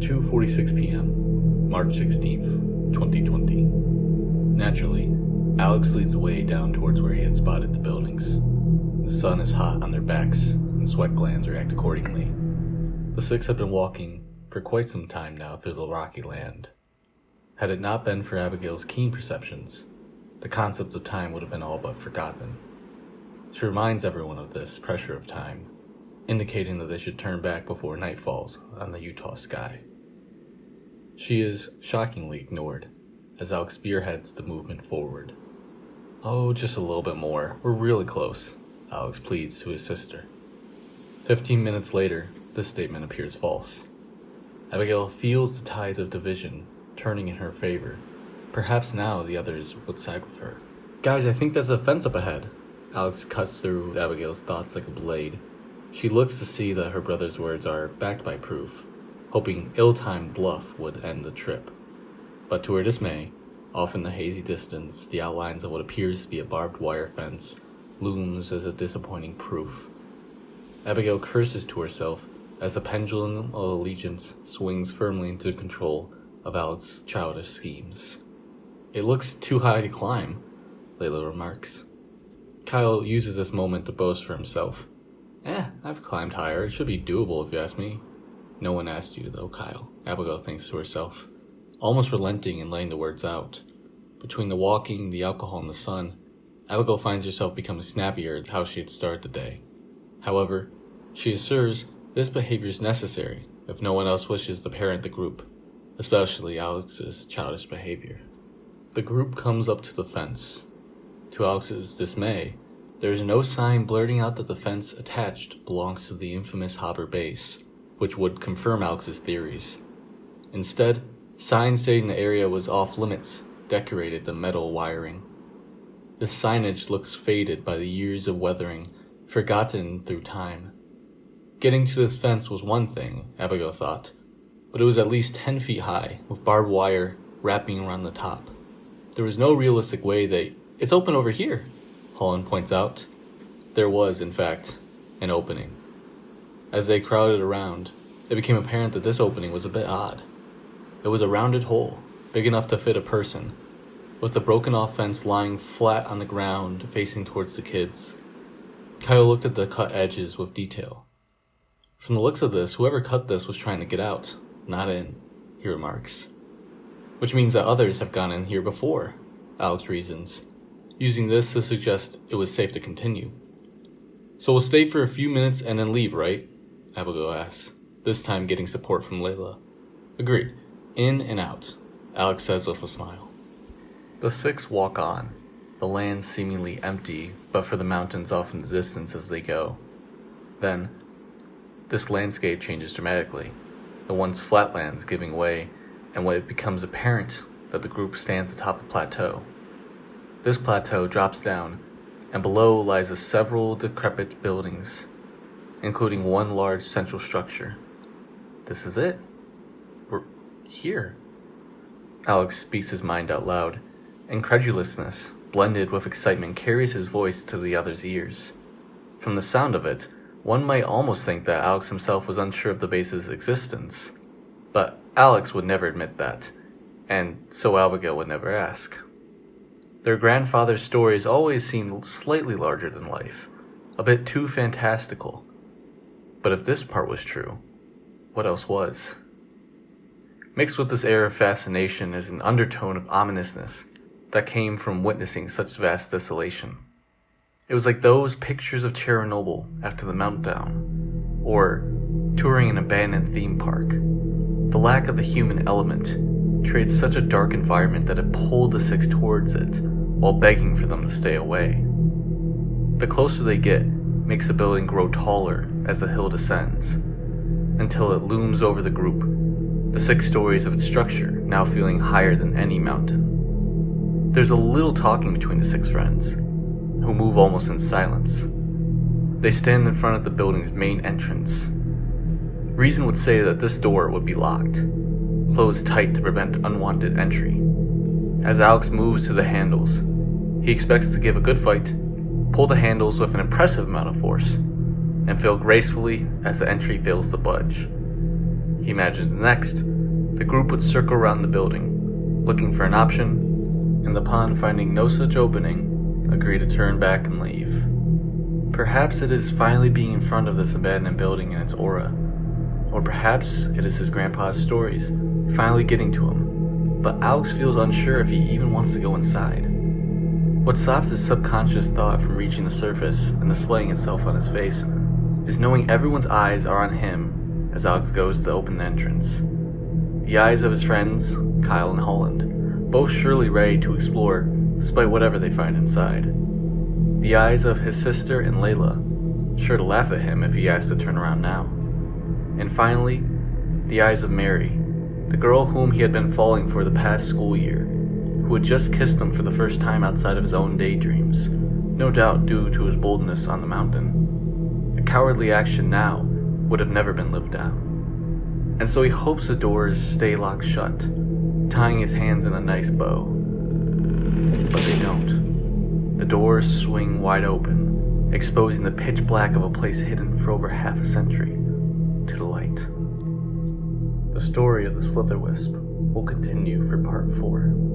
2:46 p.m., March 16th, 2020. Naturally, Alex leads the way down towards where he had spotted the buildings. The sun is hot on their backs, and sweat glands react accordingly. The six have been walking for quite some time now through the rocky land. Had it not been for Abigail's keen perceptions, the concept of time would have been all but forgotten. She reminds everyone of this pressure of time, indicating that they should turn back before night falls on the Utah sky. She is shockingly ignored as Alex spearheads the movement forward. "Oh, just a little bit more. We're really close," Alex pleads to his sister. 15 minutes later, this statement appears false. Abigail feels the tides of division turning in her favor. Perhaps now the others would side with her. "Guys, I think there's a fence up ahead." Alex cuts through Abigail's thoughts like a blade. She looks to see that her brother's words are backed by proof, hoping ill-timed bluff would end the trip. But to her dismay, off in the hazy distance, the outlines of what appears to be a barbed wire fence looms as a disappointing proof. Abigail curses to herself as the pendulum of allegiance swings firmly into control of Alex's childish schemes. "It looks too high to climb," Layla remarks. Kyle uses this moment to boast for himself. I've climbed higher. It should be doable if you ask me." "No one asked you, though, Kyle," Abigail thinks to herself, almost relenting and laying the words out. Between the walking, the alcohol, and the sun, Abigail finds herself becoming snappier at how she had started the day. However, she assures this behavior is necessary if no one else wishes to parent the group, especially Alex's childish behavior. The group comes up to the fence. To Alex's dismay, there is no sign blurting out that the fence attached belongs to the infamous Haber base, which would confirm Alex's theories. Instead, signs stating the area was off limits decorated the metal wiring. This signage looks faded by the years of weathering, forgotten through time. Getting to this fence was one thing, Abigail thought, but it was at least 10 feet high, with barbed wire wrapping around the top. There was no realistic way that "It's open over here," Holland points out. There was, in fact, an opening. As they crowded around, it became apparent that this opening was a bit odd. It was a rounded hole, big enough to fit a person, with the broken-off fence lying flat on the ground facing towards the kids. Kyle looked at the cut edges with detail. "From the looks of this, whoever cut this was trying to get out, not in," he remarks. "Which means that others have gone in here before," Alex reasons, using this to suggest it was safe to continue. "So we'll stay for a few minutes and then leave, right?" Abigail asks, this time getting support from Layla. "Agreed. In and out," Alex says with a smile. The six walk on, the land seemingly empty but for the mountains off in the distance as they go. Then, this landscape changes dramatically, the once flatlands giving way, and when it becomes apparent that the group stands atop a plateau. This plateau drops down, and below lies several decrepit buildings, including one large central structure. "This is it. We're here." Alex speaks his mind out loud. Incredulousness, blended with excitement, carries his voice to the others' ears. From the sound of it, one might almost think that Alex himself was unsure of the base's existence. But Alex would never admit that, and so Abigail would never ask. Their grandfather's stories always seemed slightly larger than life, a bit too fantastical. But if this part was true, what else was? Mixed with this air of fascination is an undertone of ominousness that came from witnessing such vast desolation. It was like those pictures of Chernobyl after the meltdown, or touring an abandoned theme park. The lack of the human element creates such a dark environment that it pulled the six towards it, while begging for them to stay away. The closer they get makes the building grow taller as the hill descends, until it looms over the group, the 6 stories of its structure now feeling higher than any mountain. There's a little talking between the 6 friends, who move almost in silence. They stand in front of the building's main entrance. Reason would say that this door would be locked, closed tight to prevent unwanted entry. As Alex moves to the handles, he expects to give a good fight, pull the handles with an impressive amount of force, and fail gracefully as the entry fails to budge. He imagines next The group would circle around the building, looking for an option, and upon finding no such opening, agree to turn back and leave. Perhaps it is finally being in front of this abandoned building and its aura, or perhaps it is his grandpa's stories finally getting to him, but Alex feels unsure if he even wants to go inside. What stops his subconscious thought from reaching the surface and displaying itself on his face is knowing everyone's eyes are on him as Alex goes to open the entrance. The eyes of his friends, Kyle and Holland, both surely ready to explore despite whatever they find inside. The eyes of his sister and Layla, sure to laugh at him if he asks to turn around now. And finally, the eyes of Mary, the girl whom he had been falling for the past school year, who had just kissed him for the first time outside of his own daydreams, no doubt due to his boldness on the mountain. A cowardly action now would have never been lived down. And so he hopes the doors stay locked shut, tying his hands in a nice bow. But they don't. The doors swing wide open, exposing the pitch black of a place hidden for over half a century to the light. The story of the Slitherwisp will continue for part 4.